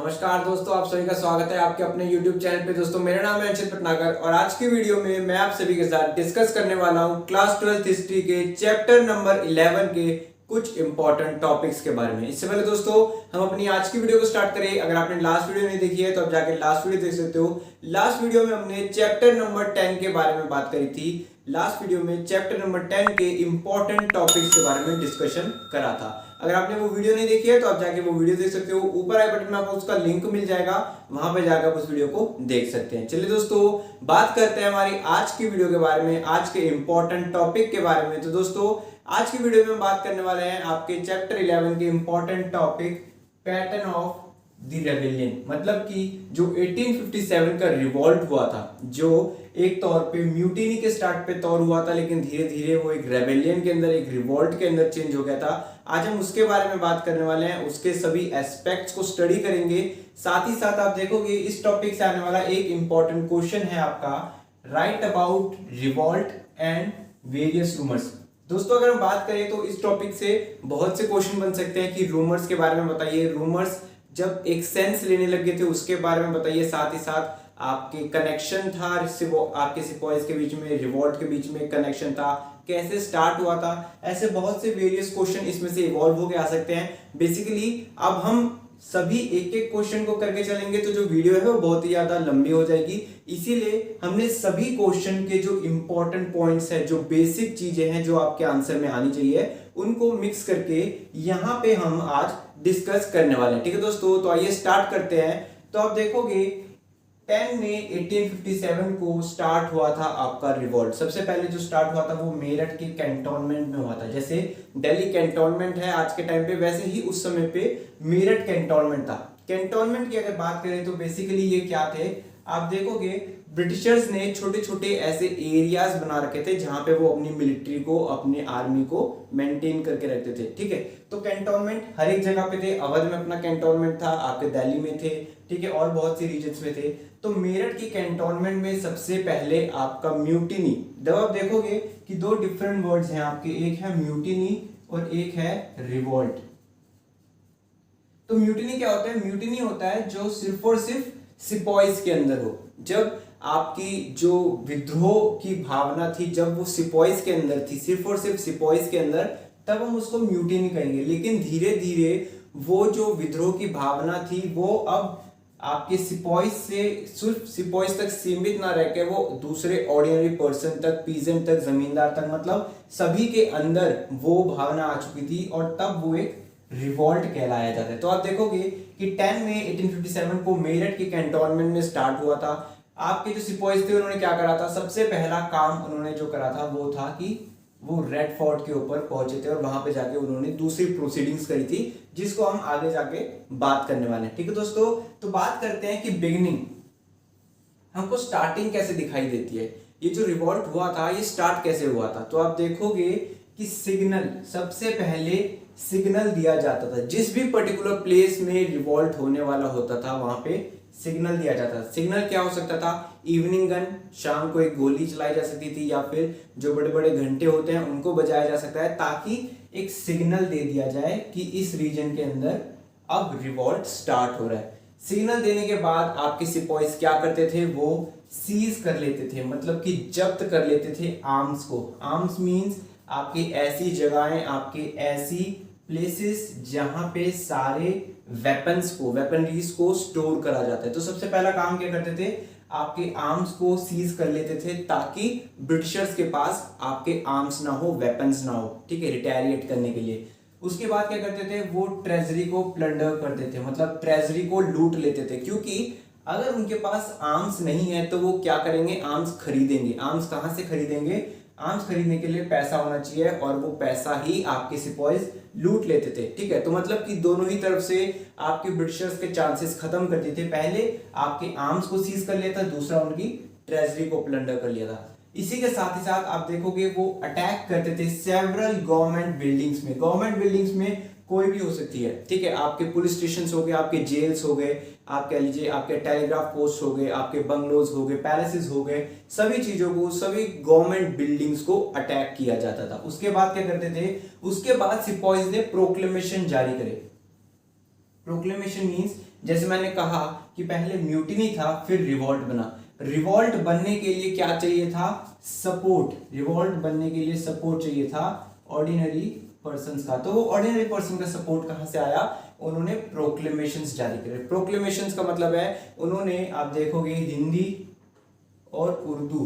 नमस्कार दोस्तों, आप सभी का स्वागत है आपके अपने YouTube चैनल पे। दोस्तों मेरा नाम है अंशित पटनागर और आज की वीडियो में मैं आप सभी के साथ डिस्कस करने वाला हूं क्लास 12th हिस्ट्री के चैप्टर नंबर 11 के कुछ इंपॉर्टेंट टॉपिक्स के बारे में। इससे पहले दोस्तों हम अपनी आज की वीडियो को स्टार्ट करें। अगर आपने लास्ट वीडियो नहीं देखी है तो आप जाके लास्ट वीडियो देख सकते हो। लास्ट वीडियो में हमने चैप्टर नंबर 10 के बारे में बात करी थी। लास्ट वीडियो में चैप्टर नंबर 10 के इंपॉर्टेंट टॉपिक्स के बारे में डिस्कशन करा था। अगर आपने वो वीडियो नहीं देखी है तो आप जाके वो वीडियो देख सकते हो। ऊपर आई बटन में आपको उसका लिंक मिल जाएगा, वहां पे जाकर आप उस वीडियो को देख सकते हैं। चलिए दोस्तों बात करते हैं हमारी आज की वीडियो के बारे में, आज के इंपॉर्टेंट टॉपिक के बारे में। तो दोस्तों आज की वीडियो में हम बात करने वाले हैं आपके चैप्टर 11 के important topic pattern of the rebellion. मतलब कि जो 1857 का रिवॉल्ट हुआ था, जो एक तौर पे म्यूटिनी के स्टार्ट पे तौर हुआ था, लेकिन धीरे धीरे वो एक रेबेलियन के अंदर, एक रिवॉल्ट के अंदर चेंज हो गया था। आज हम उसके बारे में बात करने वाले हैं, उसके सभी एस्पेक्ट्स को स्टडी करेंगे। साथ ही साथ आप देखोगे इस टॉपिक से आने वाला एक इंपॉर्टेंट क्वेश्चन है आपका, right about revolt and various rumours. दोस्तों अगर हम बात करें तो इस टॉपिक से बहुत से क्वेश्चन बन सकते हैं कि रूमर्स के बारे में बताइए, रूमर्स जब एक सेंस लेने लगे थे उसके बारे में बताइए। साथ ही साथ आपके कनेक्शन था आपके सिपॉइज के बीच में, रिवॉल्ट के बीच में कनेक्शन था, कैसे स्टार्ट हुआ था। ऐसे बहुत से वेरियस क्वेश्चन इसमें से इवॉल्व होके आ सकते हैं। बेसिकली अब हम सभी एक एक क्वेश्चन को करके चलेंगे तो जो वीडियो है वो बहुत ही ज्यादा लंबी हो जाएगी। इसीलिए हमने सभी क्वेश्चन के जो इंपॉर्टेंट पॉइंट्स है, जो बेसिक चीजें हैं जो आपके आंसर में आनी चाहिए, उनको मिक्स करके यहाँ पे हम आज डिस्कस करने वाले हैं। ठीक है दोस्तों, तो आइए स्टार्ट करते हैं। तो आप देखोगे 10 मई 1857 को स्टार्ट हुआ था आपका रिवॉल्ट। सबसे पहले जो स्टार्ट हुआ था वो मेरठ के कैंटोनमेंट में हुआ था। जैसे दिल्ली कैंटोनमेंट है आज के टाइम पे, वैसे ही उस समय पे मेरठ कैंटोनमेंट था। कैंटोनमेंट की अगर बात करें तो बेसिकली ये क्या थे, आप देखोगे ब्रिटिशर्स ने छोटे छोटे ऐसे एरियाज बना रखे थे जहां पे वो अपनी मिलिट्री को, अपनी आर्मी को मेंटेन करके रखते थे। ठीक है, तो कैंटोनमेंट हर एक जगह पे थे। अवध में अपना कैंटोनमेंट था, आपके दिल्ली में थे, ठीक है, और बहुत सी रीजन्स में थे। तो मेरठ की कैंटोनमेंट में सबसे पहले आपका म्यूटिनी, जब आप देखोगे कि दो डिफरेंट वर्ड्स हैं आपके, एक है म्यूटिनी और एक है रिवोल्ट। तो म्यूटिनी क्या होता है? म्यूटिनी होता है जो सिर्फ और सिर्फ सिपॉइज के अंदर हो। जब आपकी जो विद्रोह की भावना थी, जब वो सिपॉइज के अंदर थी, सिर्फ और सिर्फ सिपॉइज के अंदर, तब हम उसको म्यूटिनी कहेंगे। लेकिन धीरे धीरे वो जो विद्रोह की भावना थी वो अब आपके सिपॉइज से सिर्फ सिपॉइज तक सीमित ना रह के वो दूसरे ऑर्डिनरी पर्सन तक, पीजेंट तक, जमींदार तक, मतलब सभी के अंदर वो भावना आ चुकी थी और तब वो एक रिवॉल्ट कहलाया जाता है। तो आप देखोगे कि 10 मई 1857 को मेरठ के कैंटोनमेंट में स्टार्ट हुआ था। आपके जो सिपॉइज थे उन्होंने क्या करा था, सबसे पहला काम उन्होंने जो करा था वो था कि वो रेड फोर्ट के ऊपर पहुंचे थे और वहां पे जाके उन्होंने दूसरी प्रोसीडिंग्स करी थी, जिसको हम आगे जाके बात करने वाले हैं। ठीक है दोस्तों, तो बात करते हैं कि बिगिनिंग, हमको स्टार्टिंग कैसे दिखाई देती है। ये जो रिवॉल्ट हुआ था ये स्टार्ट कैसे हुआ था, तो आप देखोगे कि सिग्नल, सबसे पहले सिग्नल दिया जाता था। जिस भी पर्टिकुलर प्लेस में रिवॉल्ट होने वाला होता था वहां पे सिग्नल दिया जाता था। सिग्नल क्या हो सकता था? इवनिंग गन, शाम को एक गोली चलाई जा सकती थी, या फिर जो बड़े बड़े घंटे होते हैं उनको बजाया जा सकता है, ताकि एक सिग्नल दे दिया जाए कि इस रीजन के अंदर अब रिवॉल्ट स्टार्ट हो रहा है। सिग्नल देने के बाद आपके सिपॉइज क्या करते थे, वो सीज कर लेते थे, मतलब कि जब्त कर लेते थे आर्म्स को। आर्म्स मींस आपकी ऐसी जगहें, आपके ऐसी प्लेसेस जहां पे सारे वेपन्स को, वेपनरीज को स्टोर करा जाता है। तो सबसे पहला काम क्या करते थे, आपके आर्म्स को सीज कर लेते थे ताकि ब्रिटिशर्स के पास आपके आर्म्स ना हो, वेपन्स ना हो, ठीक है, रिटेलिएट करने के लिए। उसके बाद क्या करते थे, वो ट्रेजरी को प्लंडर करते थे, मतलब ट्रेजरी को लूट लेते थे। क्योंकि अगर उनके पास आर्म्स नहीं है तो वो क्या करेंगे, आर्म्स खरीदेंगे। आर्म्स कहां से खरीदेंगे? आर्म्स खरीदने के लिए पैसा होना चाहिए और वो पैसा ही आपके सिपॉइज लूट लेते थे। ठीक है, तो मतलब कि दोनों ही तरफ से आपके ब्रिटिशर्स के चांसेस खत्म करती थे। पहले आपके आर्म्स को सीज कर लिया था, दूसरा उनकी ट्रेजरी को प्लंडर कर लिया था। इसी के साथ ही साथ आप देखोगे वो अटैक करते थे सेवरल गवर्नमेंट बिल्डिंग्स में। गवर्नमेंट बिल्डिंग्स में कोई भी हो सकती है, ठीक है, आपके पुलिस स्टेशन हो गए, आपके जेल्स हो गए, आप कह लीजिए आपके टेलीग्राफ पोस्ट हो गए, आपके बंगलोज हो गए, पैलेसेस हो गए, सभी चीजों को, सभी गवर्नमेंट बिल्डिंग्स को अटैक किया जाता था। उसके बाद क्या करते थे, उसके बाद सिपॉइज ने प्रोक्लेमेशन जारी करे। प्रोक्लेमेशन मींस जैसे मैंने कहा कि पहले म्यूटिनी था, फिर रिवॉल्ट बना। रिवॉल्ट बनने के लिए क्या चाहिए था? सपोर्ट। रिवॉल्ट बनने के लिए सपोर्ट चाहिए था ऑर्डिनरी पर्संस का। तो वो ऑर्डिनरी पर्सन का सपोर्ट कहां से आया? उन्होंने प्रोक्लेमेशंस जारी करे। प्रोक्लेमेशंस का मतलब है उन्होंने, आप देखोगे हिंदी और उर्दू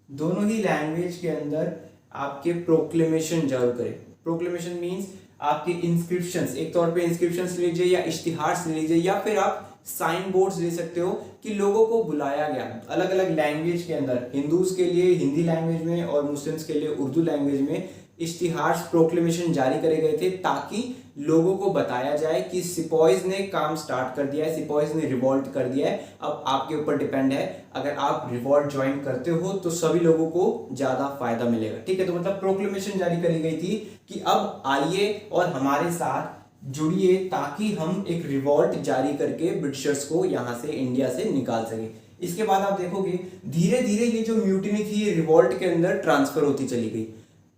दोनों ही लैंग्वेज के अंदर आपके प्रोक्लेमेशन जारी करे। प्रोक्लेमेशन मींस आपके इंस्क्रिप्शंस, एक तौर पे इंस्क्रिप्शंस ले लीजिए या इश्तिहार ले लीजिए, या फिर आप साइन बोर्ड्स ले सकते हो कि लोगों को बुलाया गया अलग अलग लैंग्वेज के अंदर। हिंदूज के लिए हिंदी लैंग्वेज में और मुस्लिम्स के लिए उर्दू लैंग्वेज में इश्तिहार प्रोक्लेमेशन जारी करे गए थे, ताकि लोगों को बताया जाए कि सिपॉइज ने काम स्टार्ट कर दिया है, सिपॉइज ने रिवॉल्ट कर दिया है। अब आपके ऊपर डिपेंड है, अगर आप रिवॉल्ट ज्वाइन करते हो तो सभी लोगों को ज्यादा फायदा मिलेगा। ठीक है, तो मतलब प्रोक्लेमेशन जारी करी गई थी कि अब आइए और हमारे साथ जुड़िए, ताकि हम एक रिवॉल्ट जारी करके ब्रिटिशर्स को यहां से, इंडिया से निकाल सके। इसके बाद आप देखोगे धीरे धीरे ये जो म्यूटिनी थी ये रिवॉल्ट के अंदर ट्रांसफर होती चली गई।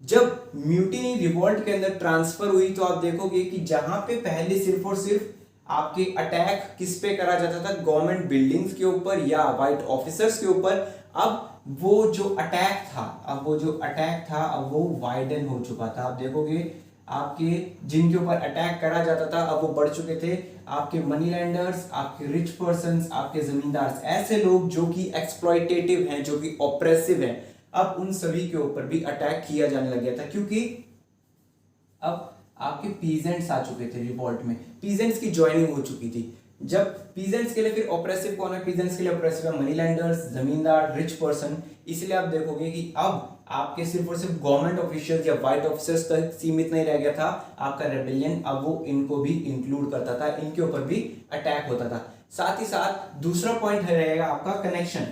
जब म्यूटिनी रिवॉल्ट के अंदर ट्रांसफर हुई तो आप देखोगे कि जहां पे पहले सिर्फ और सिर्फ आपके अटैक किस पे करा जाता था? गवर्नमेंट बिल्डिंग्स के ऊपर या वाइट ऑफिसर्स के ऊपर। अब वो जो अटैक था अब वो वाइडन हो चुका था। आप देखोगे आपके जिनके ऊपर अटैक करा जाता था अब वो बढ़ चुके थे आपके मनी लैंडर्स, आपके रिच पर्संस, आपके जमींदार, ऐसे लोग जो कि एक्सप्लॉयटेटिव हैं, जो कि ऑप्रेसिव हैं। अब उन सभी के ऊपर भी अटैक किया जाने लग गया था, क्योंकि अब आपके पीजेंट्स आ चुके थे रिवॉल्ट में, पीजेंट्स की ज्वाइनिंग हो चुकी थी। जब पीजेंट्स के लिए फिर ऑप्रेसिव कौन है? पीजेंट्स के लिए ऑप्रेसिव है मनी लैंडर्स, जमींदार, रिच पर्सन। इसलिए आप देखोगे कि अब आपके सिर्फ और सिर्फ गवर्नमेंट ऑफिशियल्स या वाइट ऑफिसर्स तक सीमित नहीं रह गया था आपका रेबेलियन, अब वो इनको भी इंक्लूड करता था, इनके ऊपर भी अटैक होता था। साथ ही साथ दूसरा पॉइंट रहेगा आपका कनेक्शन,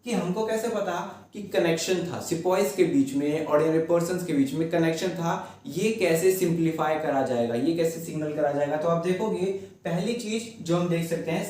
कि हमको कैसे पता कि कनेक्शन था सिपॉइज के बीच में, ऑर्डिनरी पर्संस के बीच में कनेक्शन था। ये कैसे सिंप्लीफाई करा जाएगा, ये कैसे सिग्नल करा जाएगा? तो आप देखोगे पहली चीज जो हम देख सकते हैं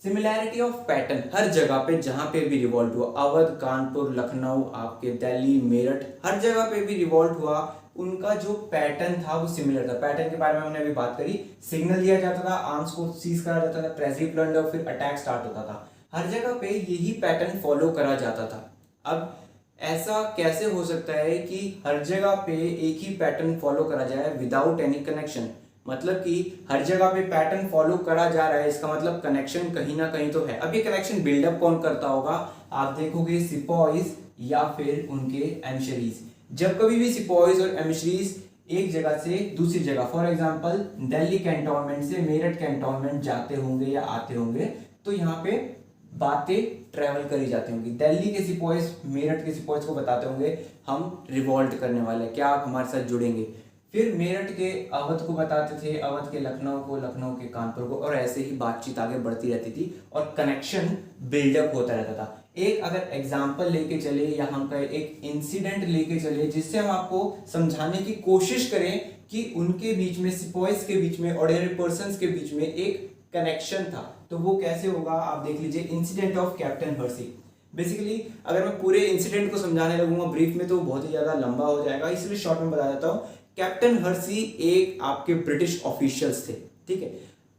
सिमिलैरिटी ऑफ पैटर्न। हर जगह पे जहां पे भी रिवॉल्ट हुआ, अवध, कानपुर, लखनऊ, आपके दिल्ली, मेरठ, हर जगह पे भी रिवॉल्ट हुआ, उनका जो पैटर्न था वो सिमिलर था। पैटर्न के बारे में हमने अभी बात करी। सिग्नल दिया जाता था, आर्म्स को सीज करा जाता था, ट्रेजरी प्लंडर, फिर अटैक स्टार्ट होता था। हर जगह पे यही पैटर्न फॉलो करा जाता था। अब ऐसा कैसे हो सकता है कि हर जगह पे एक ही पैटर्न फॉलो करा जाए विदाउट एनी कनेक्शन? मतलब कि हर जगह पे पैटर्न फॉलो करा जा रहा है, इसका मतलब कनेक्शन कहीं ना कहीं तो है। अब ये कनेक्शन बिल्डअप कौन करता होगा? आप देखोगे सिपॉइज या फिर उनके एमिशरीज। जब कभी भी सिपॉइज और एमिशरीज एक जगह से दूसरी जगह, फॉर एग्जांपल दिल्ली कैंटोनमेंट से मेरठ कैंटोनमेंट जाते होंगे या आते होंगे, तो यहाँ पे बातें ट्रेवल करी जाती होंगी। दिल्ली के सिपॉइज मेरठ के सिपॉइज को बताते होंगे हम रिवॉल्ट करने वाले हैं, क्या आप हमारे साथ जुड़ेंगे? फिर मेरठ के अवध को बताते थे, अवध के लखनऊ को, लखनऊ के कानपुर को, और ऐसे ही बातचीत आगे बढ़ती रहती थी और कनेक्शन बिल्डअप होता रहता था। एक अगर एग्जाम्पल लेके चले या हम कहें एक इंसिडेंट लेके चले जिससे हम आपको समझाने की कोशिश करें कि उनके बीच में, सिपॉइज के बीच में, ऑर्डिनरी पर्संस के बीच में एक कनेक्शन था, तो वो कैसे होगा? आप देख लीजिए incident of captain Hershey. Basically अगर मैं पूरे इंसिडेंट को समझाने लगूंगा ब्रीफ में तो बहुत ही ज्यादा लंबा हो जाएगा, इसलिए शॉर्ट में बता देता हूँ। कैप्टन हर्सी एक आपके ब्रिटिश ऑफिशियल्स थे, ठीक है।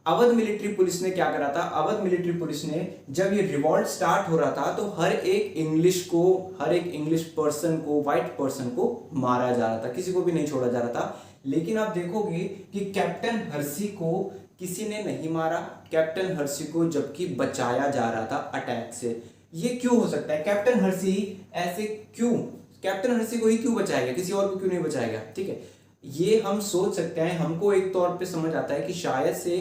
अवध मिलिट्री पुलिस ने क्या करा था? अवध मिलिट्री पुलिस ने जब ये रिवॉल्ट स्टार्ट हो रहा था तो हर एक इंग्लिश पर्सन को, व्हाइट पर्सन को मारा जा रहा था, किसी को भी नहीं छोड़ा जा रहा था। लेकिन आप देखोगे कि कैप्टन हर्सी को किसी ने नहीं मारा, कैप्टन हर्सी को जबकि बचाया जा रहा था अटैक से। ये क्यों हो सकता है? कैप्टन हर्सी ऐसे क्यों, कैप्टन हर्सी को ही क्यों बचाएगा, किसी और को क्यों नहीं बचाएगा? ठीक है, ये हम सोच सकते हैं। हमको एक तौर पे समझ आता है कि शायद से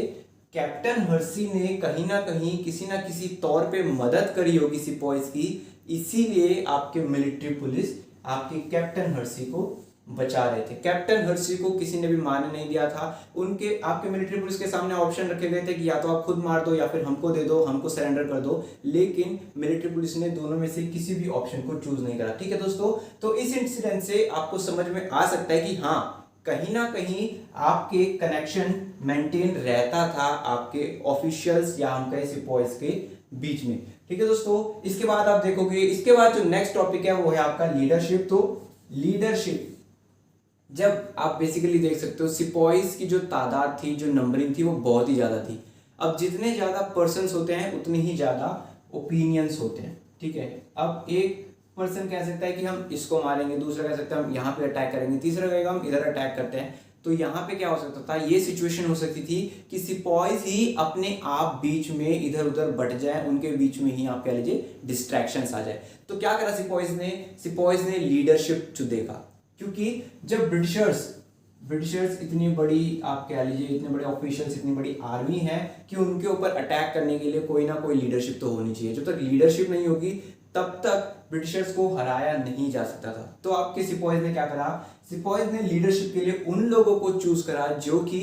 कैप्टन हर्सी ने कहीं ना कहीं किसी ना किसी तौर पे मदद करी होगी सिपॉइज की, इसीलिए आपके मिलिट्री पुलिस आपके कैप्टन हर्सी को बचा रहे थे। कैप्टन हर्सी को किसी ने भी मारने नहीं दिया था। उनके, आपके मिलिट्री पुलिस के सामने ऑप्शन रखे गए थे कि या तो आप खुद मार दो या फिर हमको दे दो, हमको सरेंडर कर दो, लेकिन मिलिट्री पुलिस ने दोनों में से किसी भी ऑप्शन को चूज नहीं करा। ठीक है दोस्तों, तो इस इंसिडेंट से आपको समझ में आ सकता है कि हाँ, कहीं ना कहीं आपके कनेक्शन मेंटेन रहता था आपके ऑफिशियल्स या हम कहें सिपॉइज के बीच में। ठीक है दोस्तों, इसके बाद आप देखोगे, इसके बाद जो नेक्स्ट टॉपिक है वो है आपका लीडरशिप। तो जब आप बेसिकली देख सकते हो सिपॉइज की जो तादाद थी, जो नंबरिंग थी, वो बहुत ही ज़्यादा थी। अब जितने ज़्यादा पर्सन्स होते हैं उतने ही ज़्यादा ओपिनियंस होते हैं, ठीक है। अब एक पर्सन कह सकता है कि हम इसको मारेंगे, दूसरा कह सकता है हम यहाँ पे अटैक करेंगे, तीसरा कहेगा हम इधर अटैक करते हैं। तो यहाँ पे क्या हो सकता था, ये सिचुएशन हो सकती थी कि सिपॉइज ही अपने आप बीच में इधर उधर बट जाए, उनके बीच में ही आप कह लीजिए डिस्ट्रैक्शंस आ जाए। तो क्या करा सिपॉइज ने लीडरशिप जो देखा, क्योंकि जब ब्रिटिशर्स इतनी बड़ी आप कह लीजिए, इतने बड़े ऑफिशियल्स, इतनी बड़ी आर्मी है कि उनके ऊपर अटैक करने के लिए कोई ना कोई लीडरशिप तो होनी चाहिए। जब तक लीडरशिप नहीं होगी तब तक ब्रिटिशर्स को हराया नहीं जा सकता था। तो आपके सिपॉइज ने क्या करा, सिपॉइज ने लीडरशिप के लिए उन लोगों को चूज करा जो कि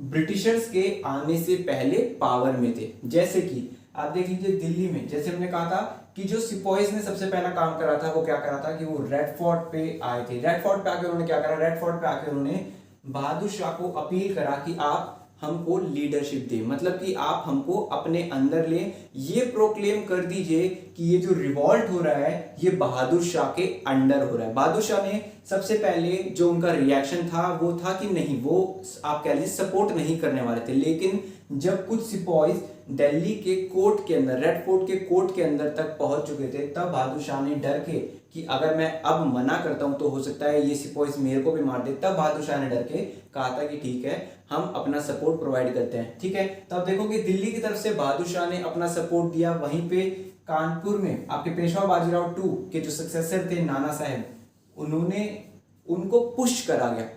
ब्रिटिशर्स के आने से पहले पावर में थे। जैसे कि आप देख लीजिए दिल्ली में, जैसे हमने कहा था कि जो सिपॉइज ने सबसे पहला काम करा था वो क्या करा था कि वो रेड फोर्ट पे आए थे। रेड फोर्ट पे आके उन्होंने क्या करा, रेड फोर्ट पे आके उन्होंने बहादुर शाह को अपील करा कि आप हमको लीडरशिप दे, मतलब कि आप हमको अपने अंदर ले, ये प्रोक्लेम कर दीजिए कि ये जो रिवॉल्ट हो रहा है ये बहादुर शाह के अंडर हो रहा है। बहादुर शाह ने सबसे पहले जो उनका रिएक्शन था वो था कि नहीं, वो आप कह लीजिए सपोर्ट नहीं करने वाले थे। लेकिन जब कुछ सिपॉइज दिल्ली के कोर्ट के अंदर, रेड फोर्ट के कोर्ट के अंदर तक पहुंच चुके थे, तब बहादुर शाह ने डर के कि अगर मैं अब मना करता हूं तो हो सकता है ये सिपॉइज मेरे को भी मार दे, तब बहादुर शाह ने डर के कहा था कि ठीक है हम अपना सपोर्ट प्रोवाइड करते हैं, ठीक है। तो आप देखो कि दिल्ली की तरफ से बहादुर शाह ने अपना सपोर्ट दिया। वहीं पे कानपुर में आपके पेशवा बाजीराव टू के जो सक्सेसर थे नाना साहेब, उन्होंने उनको पुश करा गया।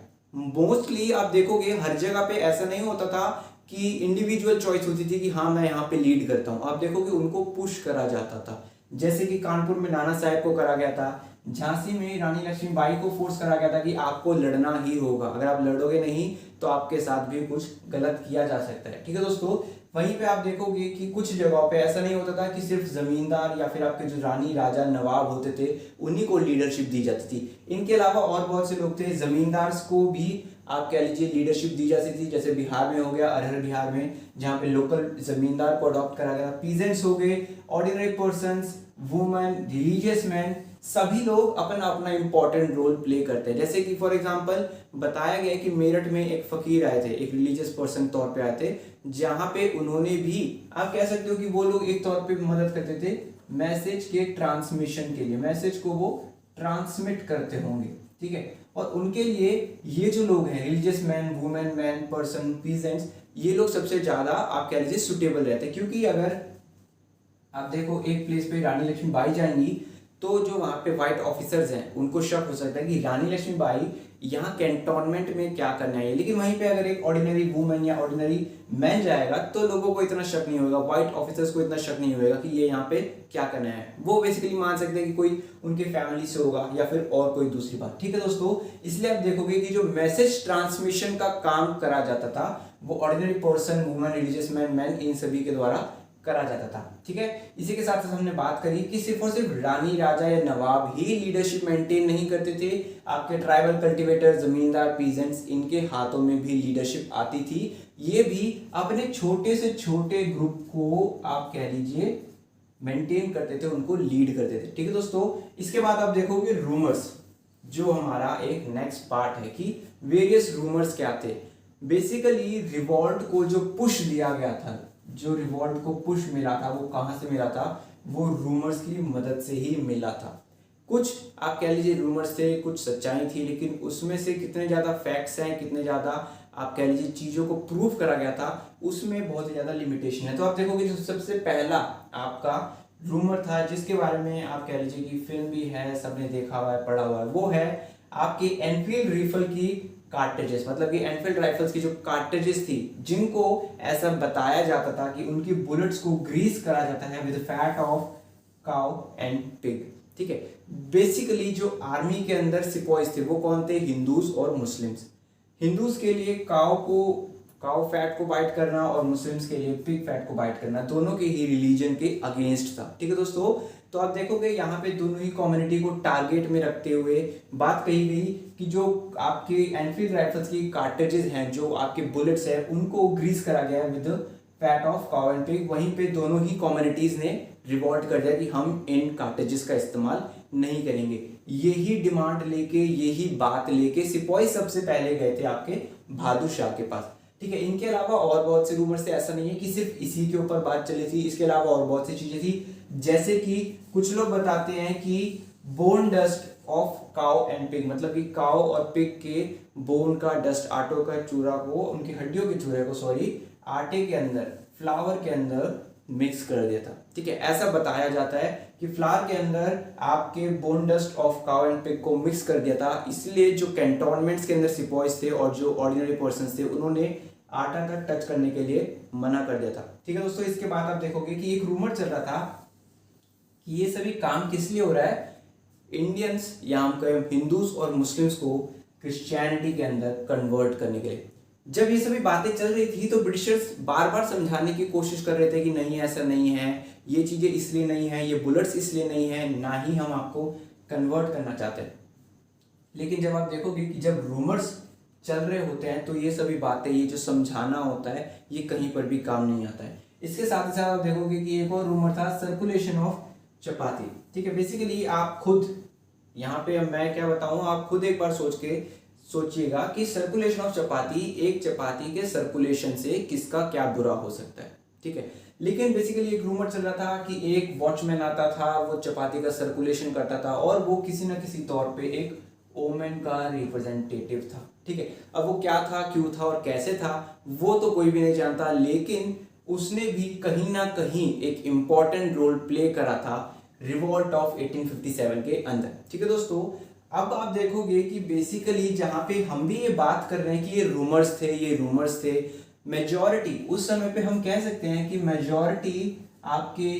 मोस्टली आप देखोगे हर जगह पे ऐसा नहीं होता था कि इंडिविजुअल चॉइस होती थी कि हाँ मैं यहाँ पे लीड करता हूँ। आप देखोगे उनको पुश करा जाता था। जैसे कि कानपुर में नाना साहेब को करा गया था, झांसी में रानी लक्ष्मीबाई को फोर्स करा गया था कि आपको लड़ना ही होगा, अगर आप लड़ोगे नहीं तो आपके साथ भी कुछ गलत किया जा सकता है, ठीक है दोस्तों। वहीं पे आप देखोगे कि कुछ जगहों पे ऐसा नहीं होता था कि सिर्फ जमींदार या फिर आपके जो रानी राजा नवाब होते थे उन्हीं को लीडरशिप दी जाती थी। इनके अलावा और बहुत से लोग थे, जमींदार को भी आप कह लीजिए लीडरशिप दी जाती थी। जैसे बिहार में हो गया, अरहर बिहार में, जहाँ पे लोकल जमींदार को अडॉप्ट करा गया। पीजेंट्स हो गए, ordinary persons, women, religious man, सभी लोग अपना अपना इंपॉर्टेंट रोल प्ले करते हैं। जैसे कि फॉर एग्जांपल बताया गया कि मेरठ में एक फकीर आए थे, एक रिलीजियस पर्सन तौर पे आए थे, जहाँ पे उन्होंने भी आप कह सकते हो कि वो लोग एक तौर पे मदद करते थे मैसेज के ट्रांसमिशन के लिए, मैसेज को वो ट्रांसमिट करते होंगे, ठीक है। और उनके लिए ये जो लोग हैं religious man, women, man, person, peasants, ये लोग सबसे ज्यादा आप कह लीजिए सुटेबल रहते हैं। क्योंकि अगर आप देखो एक प्लेस पे रानी लक्ष्मीबाई जाएंगी तो जो वहाँ पे व्हाइट ऑफिसर्स हैं उनको शक हो सकता है कि रानी लक्ष्मीबाई यहाँ कैंटोनमेंट में क्या करने आई है। लेकिन वहीं पे अगर एक ऑर्डिनरी वुमेन या ऑर्डिनरी मैन जाएगा तो लोगों को इतना शक नहीं होगा, व्हाइट ऑफिसर्स को इतना शक नहीं होगा कि ये यहाँ पे क्या करना है। वो बेसिकली मान सकते हैं कि कोई उनके फैमिली से होगा या फिर और कोई दूसरी बात, ठीक है दोस्तों। इसलिए आप देखोगे कि जो मैसेज ट्रांसमिशन का काम करा जाता था वो ordinary person, women, religious man, इन सभी के द्वारा करा जाता था, ठीक है। इसी के साथ साथ हमने बात करी कि सिर्फ और सिर्फ रानी, राजा या नवाब ही लीडरशिप मेंटेन नहीं करते थे। आपके ट्राइबल कल्टीवेटर, जमींदार, पीजेंट्स, इनके हाथों में भी लीडरशिप आती थी। ये भी अपने छोटे से छोटे ग्रुप को आप कह लीजिए मेंटेन करते थे, उनको लीड करते थे, ठीक है दोस्तों। इसके बाद आप देखोगे रूमर्स, जो हमारा एक नेक्स्ट पार्ट है कि वेरियस रूमर्स क्या थे। बेसिकली रिवॉल्ट को जो पुश दिया गया था, जो रिवॉल्ट को पुश मिला था वो कहां से मिला था, वो रूमर्स की मदद से ही मिला था। कुछ आप कह लीजिए रूमर्स थे, कुछ सच्चाई थी, लेकिन उसमें से कितने ज्यादा फैक्ट्स हैं, कितने ज्यादा आप कह लीजिए चीजों को प्रूव करा गया था, उसमें बहुत ज्यादा लिमिटेशन है। तो आप देखोगे जो सबसे पहला आपका रूमर था जिसके बारे में आप कह लीजिए कि फिल्म भी है, सबने देखा हुआ है, पढ़ा हुआ है, वो है आपकी एनफील्ड राइफल की कार्ट्रिजेस। मतलब कि एनफील्ड राइफल्स की जो कार्ट्रिजेस थी, जिनको ऐसा बताया जाता था कि उनकी बुलेट्स को ग्रीस करा जाता है with fat of cow and pig, ठीक है। बेसिकली जो आर्मी के अंदर सिपॉइज थे वो कौन थे, हिंदूज और मुस्लिम्स। हिंदूज के लिए काउ फैट को बाइट करना और मुस्लिम्स के लिए पिग फैट को बाइट करना दोनों के ही रिलीजन के अगेंस्ट था, ठीक है दोस्तों। तो आप देखोगे यहाँ पे दोनों ही कम्युनिटी को टारगेट में रखते हुए बात कही गई कि जो आपके एनफील्ड राइफल्स की कार्ट्रिजेस हैं, जो आपके बुलेट्स हैं, उनको ग्रीस करा गया with fat of cow and pig. वहीं पे दोनों ही कम्युनिटीज ने रिवॉल्ट कर दिया कि हम इन कार्ट्रिजेस का इस्तेमाल नहीं करेंगे। यही डिमांड लेके, यही बात लेके सिपाही सबसे पहले गए थे आपके बहादुर शाह के पास। ठीक है, इनके अलावा और बहुत से रूमर्स थे, ऐसा नहीं है कि सिर्फ इसी के ऊपर बात चली थी, इसके अलावा और बहुत सी चीजें थी। जैसे कि कुछ लोग बताते हैं कि bone dust of cow and pig, मतलब कि काउ और पिग के बोन का डस्ट, आटो का चूरा को, उनकी हड्डियों के चूरे को सॉरी, आटे के अंदर, फ्लावर के अंदर मिक्स कर दिया था। ठीक है, ऐसा बताया जाता है कि फ्लावर के अंदर आपके bone dust of cow and pig को मिक्स कर दिया था, इसलिए जो कैंटोनमेंट्स के अंदर सिपाहीज थे और जो ऑर्डिनरी पर्सन्स थे उन्होंने आटा का टच करने के लिए मना कर दिया था। ठीक है दोस्तों, इसके बाद आप देखोगे कि एक रूमर चल रहा था कि ये सभी काम किस लिए हो रहा है, इंडियंस या हम कहें हिंदूज और मुस्लिम्स को क्रिश्चियनिटी के अंदर कन्वर्ट करने के लिए। जब ये सभी बातें चल रही थी तो ब्रिटिशर्स बार बार समझाने की कोशिश कर रहे थे कि नहीं ऐसा नहीं है, ये चीजें इसलिए नहीं है, ये बुलेट्स इसलिए नहीं है, ना ही हम आपको कन्वर्ट करना चाहते हैं। लेकिन जब आप देखोगे कि जब रूमर्स चल रहे होते हैं तो ये सभी बातें, ये जो समझाना होता है, ये कहीं पर भी काम नहीं आता है। इसके साथ ही साथ आप देखोगे कि एक और रूमर था सर्कुलेशन ऑफ चपाती। ठीक है, बेसिकली आप खुद यहाँ पे मैं क्या बताऊं, आप खुद एक बार सोचिएगा कि सर्कुलेशन ऑफ चपाती, एक चपाती के सर्कुलेशन से किसका क्या बुरा हो सकता है। ठीक है, लेकिन बेसिकली एक रूमर चल रहा था कि एक वॉचमैन आता था, वो चपाती का सर्कुलेशन करता था और वो किसी ना किसी तौर पे एक ओमेन का रिप्रेजेंटेटिव था। ठीक है, अब वो क्या था, क्यों था और कैसे था वो तो कोई भी नहीं जानता, लेकिन उसने भी कहीं ना कहीं एक इंपॉर्टेंट रोल प्ले करा था रिवॉल्ट ऑफ 1857 के अंदर। ठीक है दोस्तों, अब आप देखोगे कि बेसिकली जहां पे हम भी ये बात कर रहे हैं कि ये रूमर्स थे, मेजॉरिटी उस समय पे हम कह सकते हैं कि मेजॉरिटी आपकी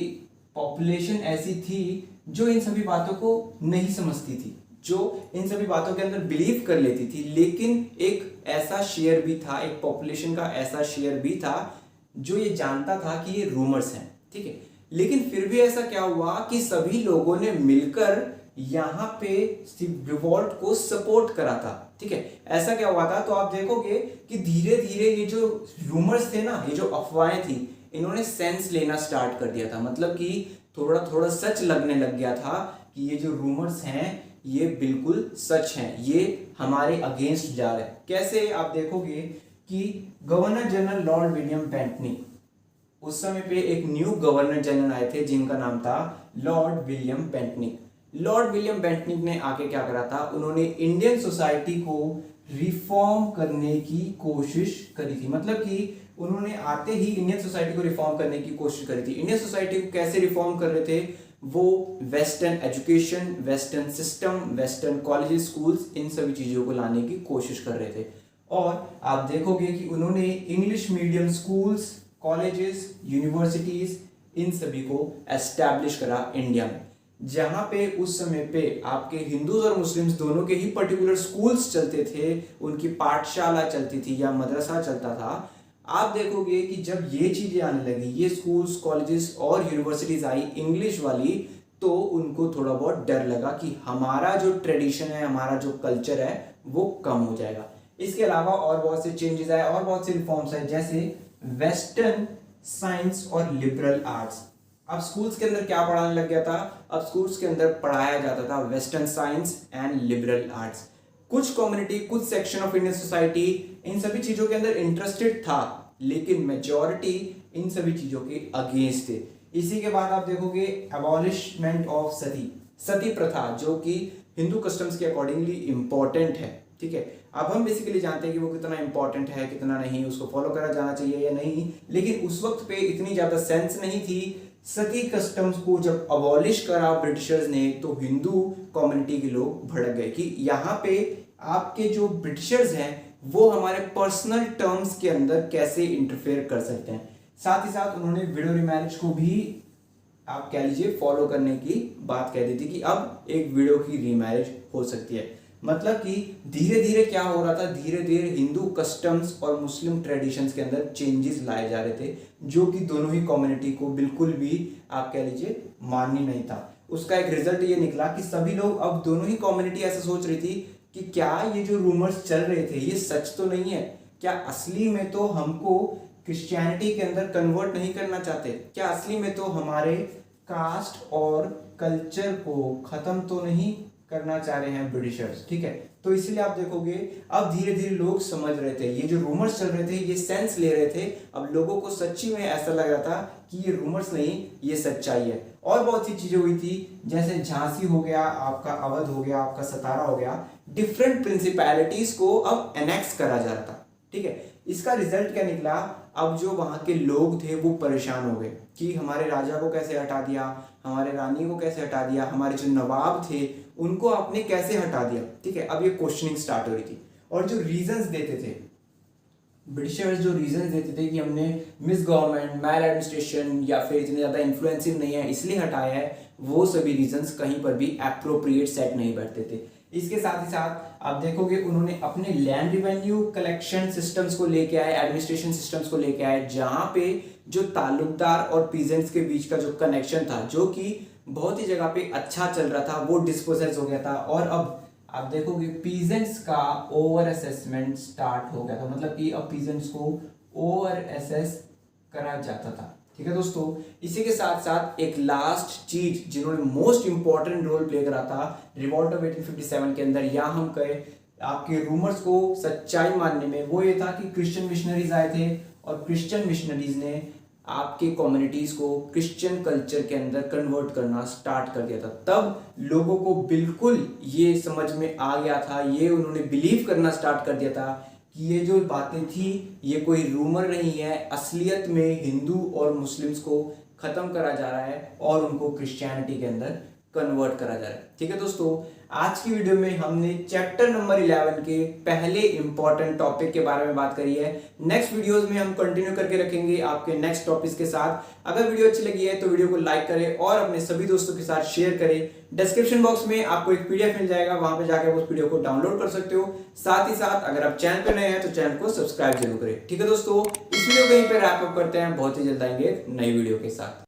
पॉपुलेशन ऐसी थी जो इन सभी बातों को नहीं समझती थी, जो इन सभी बातों के अंदर बिलीव कर लेती थी। लेकिन एक ऐसा शेयर भी था, एक पॉपुलेशन का ऐसा शेयर भी था जो ये जानता था कि ये रूमर्स हैं। ठीक है, लेकिन फिर भी ऐसा क्या हुआ कि सभी लोगों ने मिलकर यहाँ पे रिवॉल्ट को सपोर्ट करा था। ठीक है, ऐसा क्या हुआ था, तो आप देखोगे कि धीरे धीरे ये जो रूमर्स थे ना, ये जो अफवाहें थी, इन्होंने सेंस लेना स्टार्ट कर दिया था। मतलब कि थोड़ा थोड़ा सच लगने लग गया था कि ये जो रूमर्स हैं ये बिल्कुल सच हैं, ये हमारे अगेंस्ट जा रहे हैं। कैसे, आप देखोगे कि गवर्नर जनरल लॉर्ड विलियम बेंटनी, उस समय पे एक न्यू गवर्नर जनरल आए थे जिनका नाम था लॉर्ड विलियम बेंटनिक। लॉर्ड विलियम बेंटनिक ने आके क्या करा था, उन्होंने इंडियन सोसाइटी को रिफॉर्म करने की कोशिश करी थी। मतलब कि उन्होंने आते ही इंडियन सोसाइटी को रिफॉर्म करने की कोशिश करी थी। इंडियन सोसाइटी को कैसे रिफॉर्म कर रहे थे, वो western education, western system, western colleges, schools, इन सभी चीजों को लाने की कोशिश कर रहे थे। और आप देखोगे कि उन्होंने English medium schools, colleges, universities, इन सभी को एस्टैब्लिश करा इंडिया में। जहां पे उस समय पे आपके हिंदूज और मुस्लिम्स दोनों के ही पर्टिकुलर स्कूल्स चलते थे, उनकी पाठशाला चलती थी या मदरसा चलता था। आप देखोगे कि जब ये चीजें आने लगी, ये स्कूल्स, कॉलेजेस और यूनिवर्सिटीज आई इंग्लिश वाली, तो उनको थोड़ा बहुत डर लगा कि हमारा जो ट्रेडिशन है, हमारा जो कल्चर है, वो कम हो जाएगा। इसके अलावा और बहुत से चेंजेस आए और बहुत से रिफॉर्म्स आए, जैसे वेस्टर्न साइंस और लिबरल आर्ट्स। अब स्कूल्स के अंदर क्या पढ़ाने लग गया था, अब स्कूल्स के अंदर पढ़ाया जाता था western science and liberal arts. कुछ कम्युनिटी, कुछ section of Indian society in सभी चीजों के अंदर इंटरेस्टेड था, लेकिन मेजॉरिटी इन सभी चीजों के अगेंस्ट थे। इसी के बाद आप देखोगे अबॉलिशमेंट ऑफ सती प्रथा, जो कि हिंदू कस्टम्स के अकॉर्डिंगली इंपॉर्टेंट है। ठीक है, अब हम बेसिकली जानते हैं कि वो कितना इंपॉर्टेंट है, कितना नहीं, उसको फॉलो करा जाना चाहिए या नहीं, लेकिन उस वक्त पे इतनी ज्यादा सेंस नहीं थी। सती कस्टम्स को जब अबॉलिश करा ब्रिटिशर्स ने, तो हिंदू कम्युनिटी के लोग भड़क गए कि यहाँ पे आपके जो ब्रिटिशर्स हैं वो हमारे पर्सनल टर्म्स के अंदर कैसे इंटरफेयर कर सकते हैं। साथ ही साथ उन्होंने विडो रिमैरिज को भी आप कह लीजिए फॉलो करने की बात कह दी थी कि अब एक विडो की रीमैरिज हो सकती है। मतलब कि धीरे धीरे क्या हो रहा था, धीरे धीरे हिंदू कस्टम्स और मुस्लिम ट्रेडिशंस के अंदर चेंजेस लाए जा रहे थे, जो कि दोनों ही कम्युनिटी को बिल्कुल भी आप कह लीजिए मान्य नहीं था। उसका एक रिजल्ट ये निकला कि सभी लोग, अब दोनों ही कम्युनिटी ऐसा सोच रही थी कि क्या ये जो रूमर्स चल रहे थे ये सच तो नहीं है, क्या असली में तो हमको क्रिश्चियनिटी के अंदर कन्वर्ट नहीं करना चाहते, क्या असली में तो हमारे कास्ट और कल्चर को खत्म तो नहीं करना चाह रहे हैं ब्रिटिशर्स, ठीक है। तो इसलिए आप देखोगे अब धीरे धीरे लोग समझ रहे थे, ये जो रूमर्स चल रहे थे ये सेंस ले रहे थे। अब लोगों को सच्ची में ऐसा लग रहा था कि ये रूमर्स नहीं, ये सच्चाई है। और बहुत सी चीजें हुई थी, जैसे झांसी हो गया, आपका अवध हो गया, आपका सतारा हो गया, डिफरेंट प्रिंसिपैलिटीज को अब एनेक्स करा जा रहा था, ठीक है। इसका रिजल्ट क्या निकला, अब जो वहां के लोग थे वो परेशान हो गए कि हमारे राजा को कैसे हटा दिया, हमारे रानी को कैसे हटा दिया, हमारे जो नवाब थे उनको आपने कैसे हटा दिया, ठीक है। अब ये क्वेश्चनिंग स्टार्ट हो रही थी। और जो रीजंस देते थे ब्रिटिशर्स, जो रीजंस देते थे कि हमने मिस गवर्नमेंट, मैल एडमिनिस्ट्रेशन या फिर इतने ज़्यादा इन्फ्लुएंसिव नहीं है इसलिए हटाया है, वो सभी रीजंस कहीं पर भी एप्रोप्रिएट सेट नहीं बैठते थे। इसके साथ ही साथ आप देखोगे उन्होंने अपने लैंड रिवेन्यू कलेक्शन सिस्टम्स को लेके आए, एडमिनिस्ट्रेशन सिस्टम्स को लेके आए, जहां पे जो ताल्लुकदार और पीजेंट्स के बीच का जो कनेक्शन था, जो कि बहुत ही जगह पे अच्छा चल रहा था, वो डिस्पोजेस हो गया था। और अब आप देखोगे पीजेंट्स का ओवर असेसमेंट स्टार्ट हो गया था, मतलब कि अब पीजेंट्स को ओवर असेस करा जाता था, ठीक है दोस्तों। इसी के साथ साथ एक लास्ट चीज जिन्होंने मोस्ट इंपॉर्टेंट रोल प्ले करा था रिवॉल्ट ऑफ 1857 के अंदर, या हम कहे आपके रूमर्स को सच्चाई मानने में, वो ये था कि क्रिश्चियन मिशनरीज आए थे और क्रिश्चियन मिशनरीज ने आपके कम्युनिटीज को क्रिश्चियन कल्चर के अंदर कन्वर्ट करना स्टार्ट कर दिया था। तब लोगों को बिल्कुल ये समझ में आ गया था, ये उन्होंने बिलीव करना स्टार्ट कर दिया था कि ये जो बातें थी ये कोई रूमर नहीं है, असलियत में हिंदू और मुस्लिम्स को खत्म करा जा रहा है और उनको क्रिश्चियनिटी के अंदर कन्वर्ट करा जा रहा है, ठीक है दोस्तों। आज की वीडियो में हमने चैप्टर नंबर 11 के पहले इंपॉर्टेंट टॉपिक के बारे में बात करी है। नेक्स्ट वीडियोस में हम कंटिन्यू करके रखेंगे आपके नेक्स्ट टॉपिक्स के साथ। अगर वीडियो अच्छी लगी है तो वीडियो को लाइक करें और अपने सभी दोस्तों के साथ शेयर करें। डिस्क्रिप्शन बॉक्स में आपको एक पीडीएफ मिल जाएगा, वहां पे जाकर उस पीडीएफ को डाउनलोड कर सकते हो। साथ ही साथ अगर आप चैनल पर नए हैं तो चैनल को सब्सक्राइब जरूर करें, ठीक है दोस्तों। इस वीडियो को यहीं पे रैप अप करते हैं, बहुत ही जल्द आएंगे एक नई वीडियो के साथ।